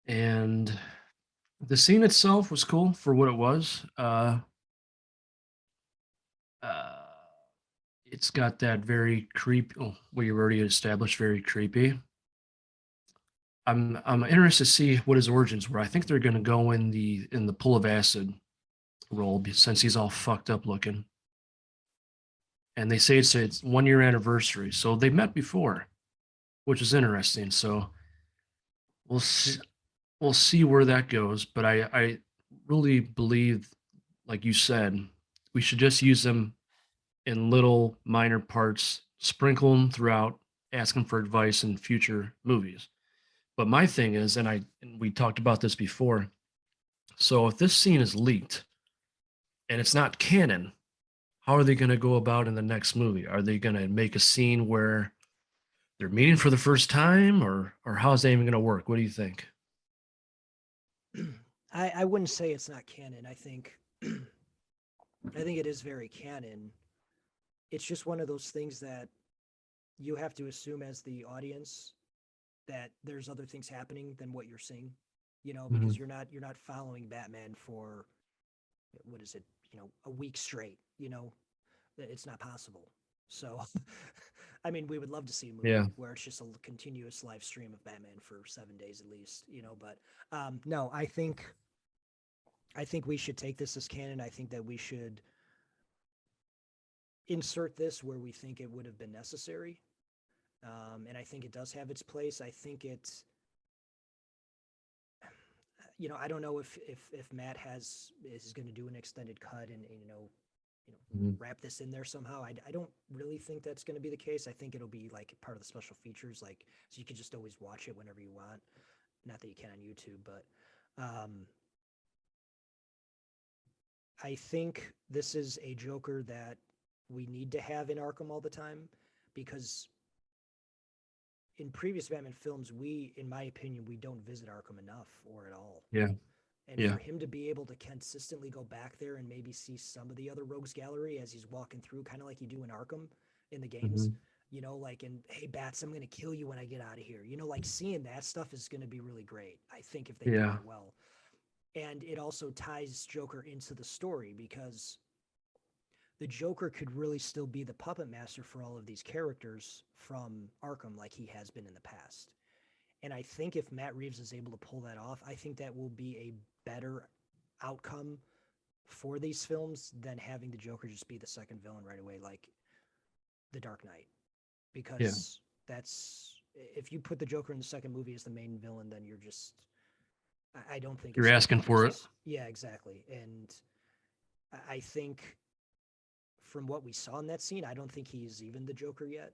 And the scene itself was cool for what it was. Uh, it's got that very creepy. Oh, we already established very creepy. I'm interested to see what his origins were. I think they're going to go in the pull of acid role, since he's all fucked up looking. And they say it's 1 year anniversary, so they met before, which is interesting. So we'll see, we'll see where that goes. But I really believe, like you said, we should just use them in little minor parts, sprinkle them throughout, ask them for advice in future movies. But my thing is, and we talked about this before. So if this scene is leaked and it's not canon, how are they going to go about in the next movie? Are they going to make a scene where they're meeting for the first time, or how's that even going to work? What do you think? I wouldn't say it's not canon. I think I think it is very canon. It's just one of those things that you have to assume as the audience that there's other things happening than what you're seeing, because you're not following Batman for what is it, a week straight, it's not possible. So I mean, we would love to see a movie Yeah. where it's just a continuous live stream of Batman for 7 days at least, but no, I think we should take this as canon. I think that we should insert this where we think it would have been necessary. And I think it does have its place. I think it's, I don't know if Matt is going to do an extended cut and wrap this in there somehow. I don't really think that's going to be the case. I think it'll be like part of the special features, like so you can just always watch it whenever you want. Not that you can on YouTube, but I think this is a Joker that we need to have in Arkham all the time, because in previous Batman films, in my opinion, we don't visit Arkham enough or at all. Yeah. And Yeah. for him to be able to consistently go back there and maybe see some of the other rogues gallery as he's walking through, kind of like you do in Arkham in the games, like, and hey, Bats, I'm going to kill you when I get out of here. Like seeing that stuff is going to be really great, I think, if they do Yeah. it well. And it also ties Joker into the story, because the Joker could really still be the puppet master for all of these characters from Arkham, like he has been in the past. And I think if Matt Reeves is able to pull that off, I think that will be a better outcome for these films than having the Joker just be the second villain right away, like The Dark Knight. Because that's, if you put the Joker in the second movie as the main villain, then you're just, I don't think You're asking for it. Yeah, exactly. And I think from what we saw in that scene, I don't think he's even the Joker yet.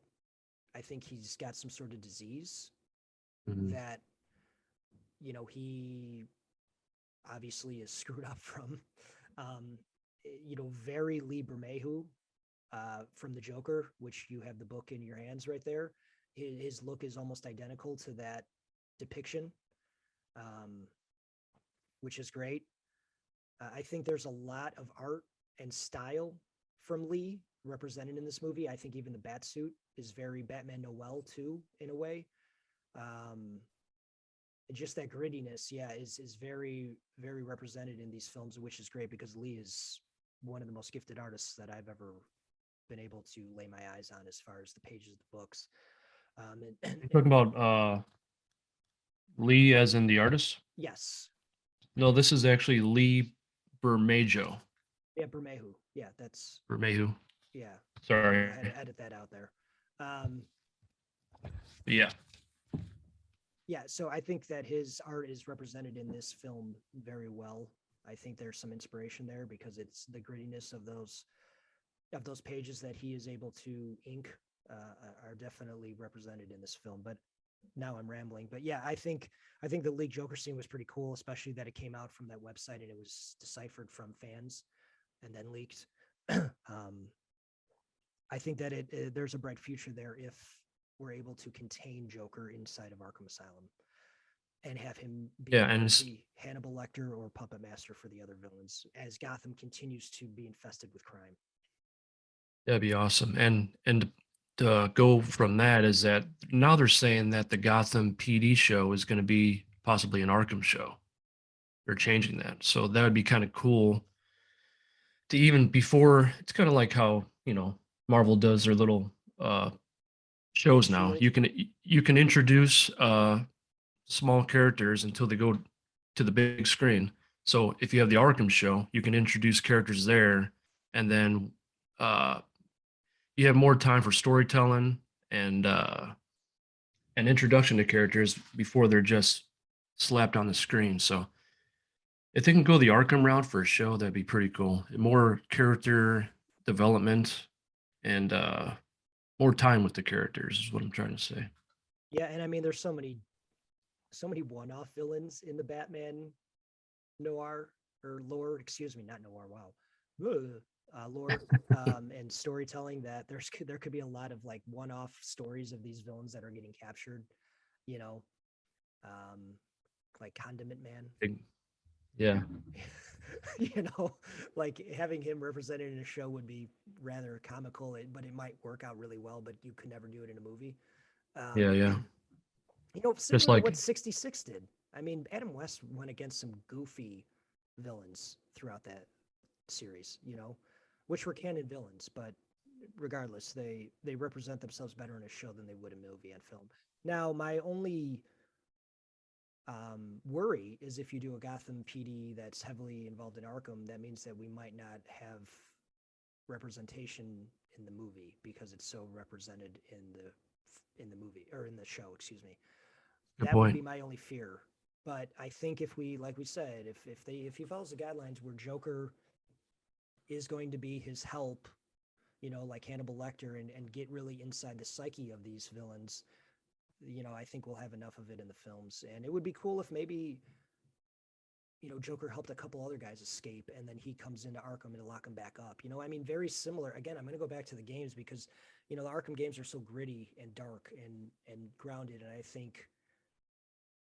I think he's got some sort of disease that, he obviously is screwed up from. Very Lee Bermejo from the Joker, which you have the book in your hands right there. His look is almost identical to that depiction, which is great. I think there's a lot of art and style from Lee represented in this movie. I think even the bat suit is very Batman Noel too, in a way. Just that grittiness, is very, very represented in these films, which is great because Lee is one of the most gifted artists that I've ever been able to lay my eyes on as far as the pages of the books. You're talking about Lee as in the artist? Yes. No, this is actually Lee Bermejo. Yeah, Bermejo. Yeah, that's Bermejo. yeah. Sorry. I had to edit that out there. Yeah. Yeah, so I think that his art is represented in this film very well. I think there's some inspiration there because it's the grittiness of those pages that he is able to ink are definitely represented in this film. But now I'm rambling. But yeah, I think the League Joker scene was pretty cool, especially that it came out from that website and it was deciphered from fans and then leaked. I think that there's a bright future there if we're able to contain Joker inside of Arkham Asylum and have him be the Hannibal Lecter or puppet master for the other villains as Gotham continues to be infested with crime. That'd be awesome. And to go from that is that now they're saying that the Gotham PD show is going to be possibly an Arkham show. They're changing that. So that would be kind of cool to even before, it's kind of like how, Marvel does their little shows now. You can introduce small characters until they go to the big screen. So if you have the Arkham show, you can introduce characters there, and then you have more time for storytelling and an introduction to characters before they're just slapped on the screen. So if they can go the Arkham route for a show, that'd be pretty cool. More character development and more time with the characters is what I'm trying to say. Yeah, and I mean, there's so many one-off villains in the Batman noir or lore. Excuse me, not noir. Wow, lore and storytelling that there could be a lot of like one-off stories of these villains that are getting captured. Like Condiment Man. Yeah. Like having him represented in a show would be rather comical, but it might work out really well, but you could never do it in a movie. Yeah. Just like what 66 did. I mean, Adam West went against some goofy villains throughout that series, which were canon villains, but regardless, they represent themselves better in a show than they would in movie and film. Now, my only worry is if you do a Gotham PD that's heavily involved in Arkham, that means that we might not have representation in the movie because it's so represented in the movie or in the show, excuse me. Good That point. would be my only fear. But I think if we, like we said, if he follows the guidelines where Joker is going to be his help, like Hannibal Lecter and get really inside the psyche of these villains, I think we'll have enough of it in the films. And it would be cool if maybe, Joker helped a couple other guys escape and then he comes into Arkham and lock him back up. I mean, very similar. Again, I'm going to go back to the games because, the Arkham games are so gritty and dark and grounded. And I think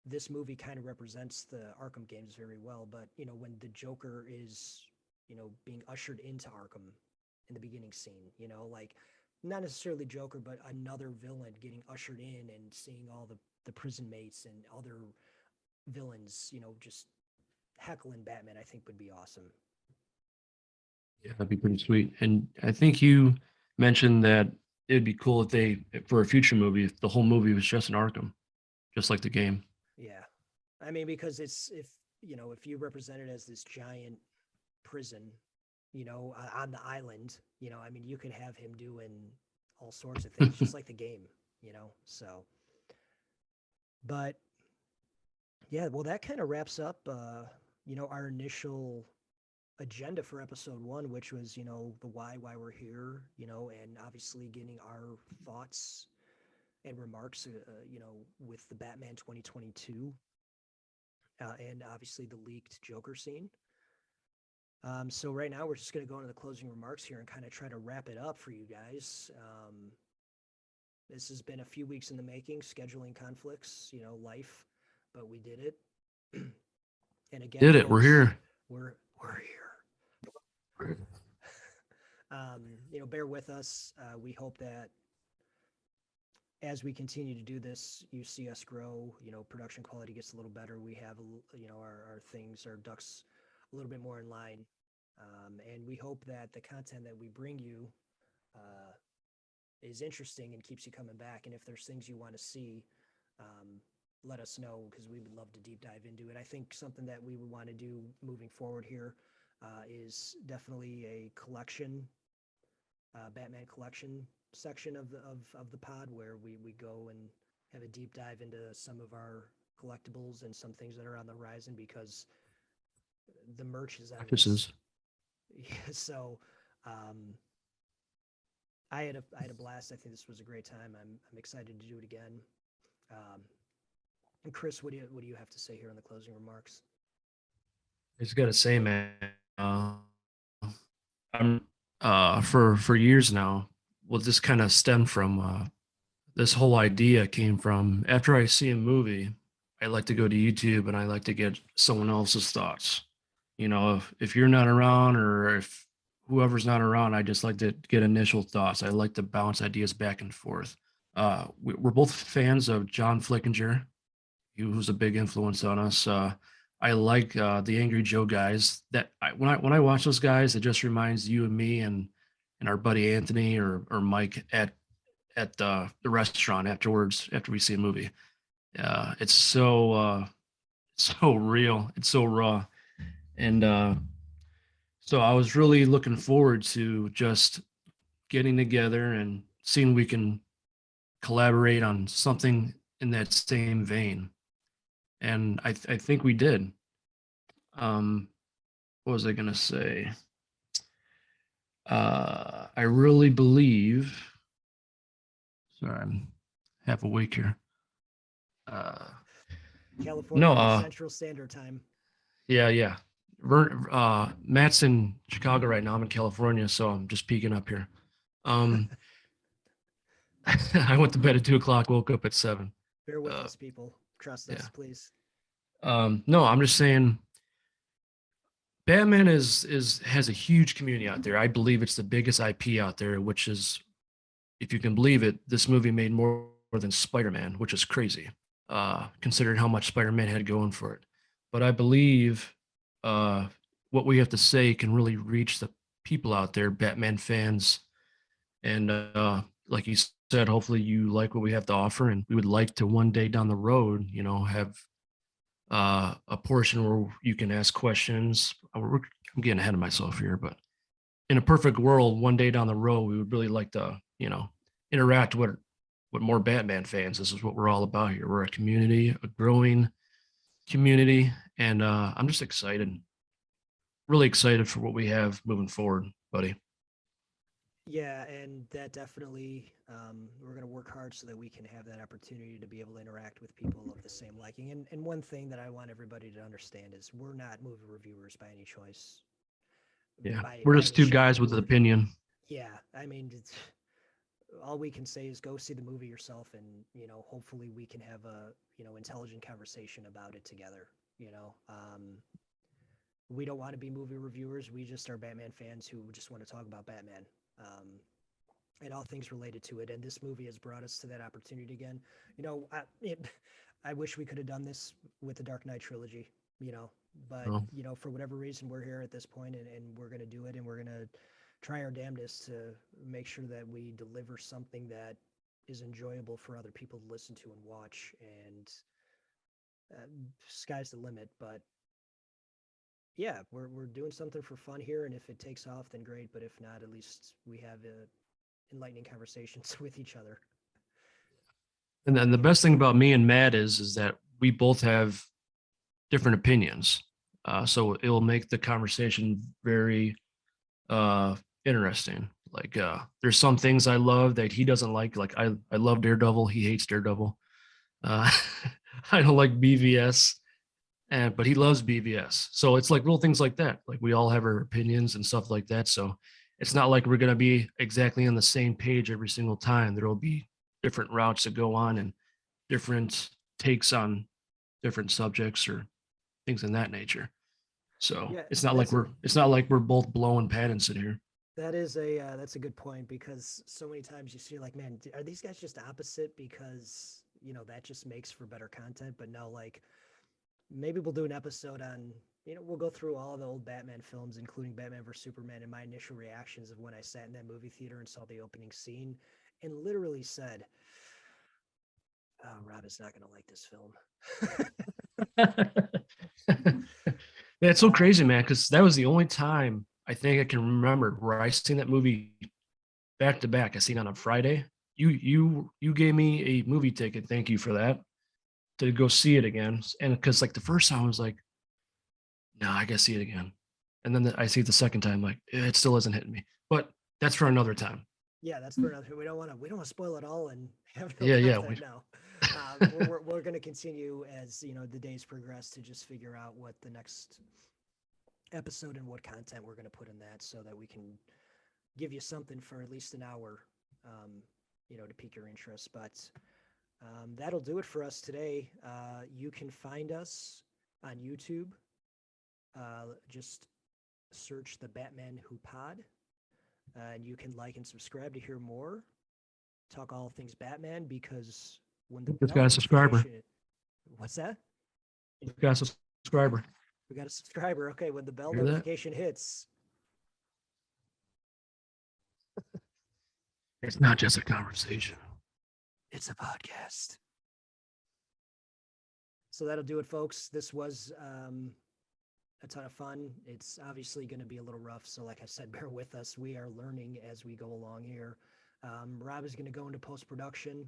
this movie kind of represents the Arkham games very well. But, when the Joker is, being ushered into Arkham in the beginning scene, like not necessarily Joker, but another villain getting ushered in and seeing all the prison mates and other villains, just heckling Batman, I think would be awesome. Yeah, that'd be pretty sweet. And I think you mentioned that it'd be cool if for a future movie, if the whole movie was just in Arkham, just like the game. Yeah. I mean, because if you represent it as this giant prison, on the island, I mean, you could have him doing all sorts of things, just like the game, so. But yeah, well, that kind of wraps up, our initial agenda for episode 1, which was, the why we're here, and obviously getting our thoughts and remarks, with the Batman 2022, and obviously the leaked Joker scene. So right now we're just going to go into the closing remarks here and kind of try to wrap it up for you guys. This has been a few weeks in the making, scheduling conflicts, life, but we did it. And again, Did it. We're folks, here. We're here. Bear with us. We hope that as we continue to do this, you see us grow, production quality gets a little better. We have, our things, our ducks a little bit more in line. And we hope that the content that we bring you is interesting and keeps you coming back. And if there's things you want to see, let us know, because we would love to deep dive into it. I think something that we would want to do moving forward here is definitely a collection, Batman collection section of the pod, where we go and have a deep dive into some of our collectibles and some things that are on the horizon, because the merch is endless. Yeah, so I had a blast. I think this was a great time. I'm excited to do it again. And Chris, what do you have to say here in the closing remarks? I just got to say, man, I'm for years now. Well, this kind of stemmed from this whole idea came from after I see a movie, I like to go to YouTube and I like to get someone else's thoughts. If you're not around, or if whoever's not around, I just like to get initial thoughts. I like to bounce ideas back and forth. We're both fans of John Flickinger, who's a big influence on us. I like the Angry Joe guys. When I watch those guys, it just reminds you and me and our buddy Anthony or Mike at the restaurant afterwards after we see a movie. It's so real. It's so raw. And so I was really looking forward to just getting together and seeing we can collaborate on something in that same vein. And I think we did. What was I going to say? I really believe. Sorry, I'm half awake here. California Central Standard Time. Yeah. Matt's in Chicago right now. I'm in California, so I'm just peeking up here. I went to bed at 2:00, woke up at 7. Bear with us, people. Trust us, please. No, I'm just saying, Batman has a huge community out there. I believe it's the biggest IP out there, which is, if you can believe it, this movie made more than Spider-Man, which is crazy, considering how much Spider-Man had going for it. But I believe what we have to say can really reach the people out there, Batman fans. And like you said, hopefully you like what we have to offer. And we would like to one day down the road, have a portion where you can ask questions. I'm getting ahead of myself here, but in a perfect world, one day down the road, we would really like to, interact with more Batman fans. This is what we're all about here. We're a community, a growing community, and I'm just excited, really excited for what we have moving forward, buddy. Yeah, and that definitely, we're going to work hard so that we can have that opportunity to be able to interact with people of the same liking. And one thing that I want everybody to understand is we're not movie reviewers by any choice. Yeah, we're just two guys with an opinion. Yeah, I mean, all we can say is go see the movie yourself, and hopefully we can have a intelligent conversation about it together. We don't want to be movie reviewers. We just are Batman fans who just want to talk about Batman. And all things related to it. And this movie has brought us to that opportunity again. I wish we could have done this with the Dark Knight trilogy, but for whatever reason, we're here at this point, and we're going to do it, and we're going to try our damnedest to make sure that we deliver something that is enjoyable for other people to listen to and watch. And sky's the limit, but yeah, we're doing something for fun here, and if it takes off, then great. But if not, at least we have enlightening conversations with each other. And then the best thing about me and Matt is that we both have different opinions. So it'll make the conversation very interesting. Like there's some things I love that he doesn't like. Like I love Daredevil. He hates Daredevil. Uh, I don't like BVS, but he loves BVS. So it's like little things like that. Like we all have our opinions and stuff like that. So it's not like we're gonna be exactly on the same page every single time. There will be different routes that go on and different takes on different subjects or things in that nature. So Yeah, it's not like we're both blowing Pattinson here. that's a good point, because so many times you see like, man, are these guys just opposite because that just makes for better content? But no, like maybe we'll do an episode on, we'll go through all the old Batman films, including Batman vs Superman, and my initial reactions of when I sat in that movie theater and saw the opening scene and literally said, oh, Rob is not going to like this film. Yeah, it's so crazy, man, because that was the only time I think I can remember where I seen that movie back to back. I seen it on a Friday. You gave me a movie ticket. Thank you for that. To go see it again. And because like the first time I was like, no, I gotta see it again. And then I see it the second time, like it still hasn't hit me. But that's for another time. Yeah, that's for another. We don't want to spoil it all and have no Yeah. content now. We're going to continue as the days progress to just figure out what the next episode and what content we're going to put in that, so that we can give you something for at least an hour, to pique your interest. But that'll do it for us today. You can find us on YouTube. Just search The Batman Who Pod. And you can like and subscribe to hear more. Talk all things Batman, because when the Just got a subscriber. What's that? Just got a subscriber. We got a subscriber. Okay, when the bell Hear that? notification hits, It's not just a conversation. it's a podcast. So that'll do it, folks. This was a ton of fun. It's obviously going to be a little rough. So like I said, bear with us. We are learning as we go along here. Rob is going to go into post-production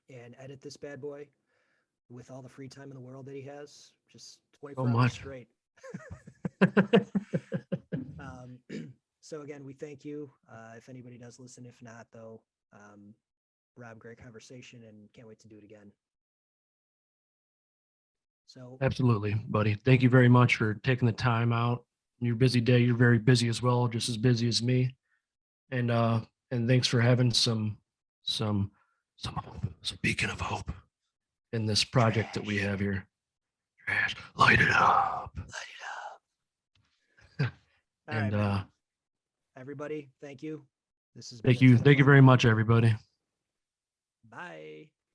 and edit this bad boy with all the free time in the world that he has. Just 24 hours straight. So again, we thank you. If anybody does listen, if not though, Rob, great conversation and can't wait to do it again. So Absolutely, buddy. Thank you very much for taking the time out. Your busy day, you're very busy as well, just as busy as me. And thanks for having some beacon of hope in this project that we have here. Trash, light it up. And everybody, thank you. This is thank you very much, everybody. Bye.